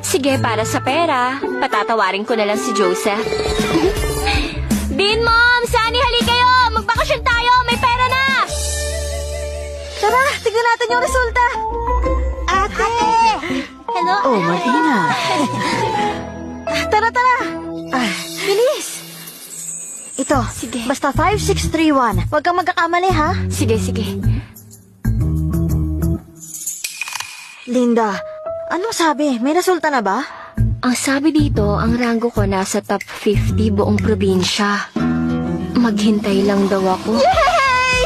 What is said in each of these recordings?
Sige, para sa pera, patatawarin ko na lang si Joseph. Bean, Mom! Sunny, hali kayo! Magbakasyon tayo! May pera na! Tara, tignan natin yung resulta. Ate! Hello? Oh, Marina. Tara! Bilis! Ito, Sige. basta 5631. Huwag kang magkakamali, ha? Sige. Linda, anong sabi? May resulta na ba? Ang sabi dito, ang ranggo ko nasa top 50 buong probinsya. Maghintay lang daw ako. Yay!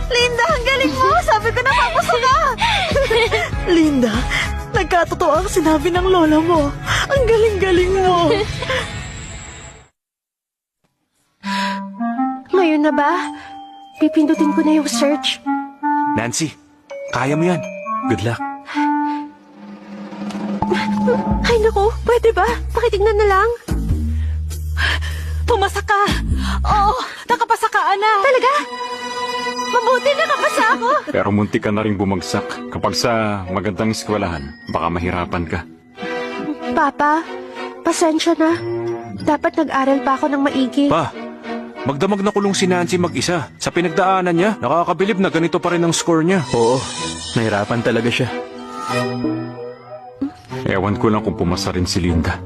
Linda, ang galing mo! Sabi ko na papasok ka! Linda, nagkatotoo ang sinabi ng lola mo. Ang galing-galing mo. Ngayon na ba? Pipindutin ko na yung search. Nancy, kaya mo yan. Good luck. Ay naku, pwede ba? Pakitignan na lang. Pumasa ka! Oo, nakapasa ka, anak! Talaga? Mabuti nakapasa ako. Pero munti ka na rin bumagsak. Kapag sa magandang eskwelahan, baka mahirapan ka. Papa, pasensya na. Dapat nag-aral pa ako ng maigi. Pa, magdamag na kulong si Nancy mag-isa. Sa pinagdaanan niya, nakakabilib na ganito pa rin ang score niya. Oo, nahirapan talaga siya. Ewan ko lang kung pumasa rin si Linda.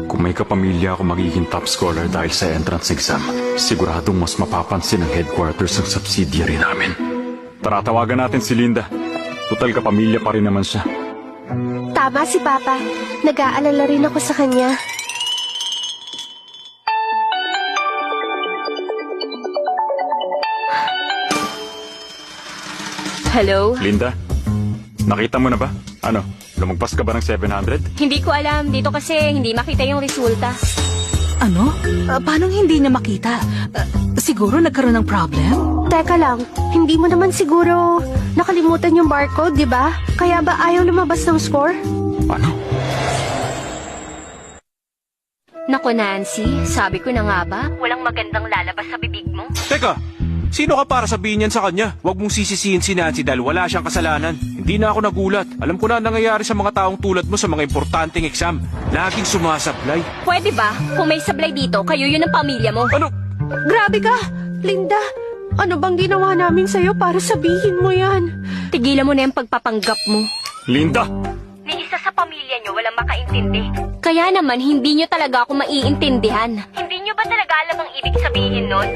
Kung may kapamilya ako magiging top scholar dahil sa entrance exam, siguradong mas mapapansin ang headquarters ng subsidiary namin. Tara, tawagan natin si Linda. Total kapamilya pa rin naman siya. Tama si Papa. Nag-aalala rin ako sa kanya. Hello? Linda, nakita mo na ba? Ano, lumagpas ka ba ng 700? Hindi ko alam. Dito kasi hindi makita yung resulta. Ano? Paano hindi niya makita? Siguro nagkaroon ng problem? Teka lang, hindi mo naman siguro nakalimutan yung barcode, di ba? Kaya ba ayaw lumabas ng score? Ano? Nako Nancy, sabi ko na nga ba? Walang magandang lalabas sa bibig mo. Teka, sino ka para sabihin yan sa kanya? Huwag mong sisisihin si Nancy dahil wala siyang kasalanan. Hindi na ako nagulat. Alam ko na ang nangyayari sa mga taong tulad mo sa mga importanteng exam. Laging sumasablay. Pwede ba? Kung may sablay dito, kayo yun ang pamilya mo. Ano? Grabe ka! Linda, ano bang ginawa namin sa'yo para sabihin mo yan? Tigilan mo na yung pagpapanggap mo. Linda! Ni isa sa pamilya nyo walang makaintindi. Kaya naman, hindi nyo talaga ako maiintindihan. Hindi nyo ba talaga alam ang ibig sabihin nun?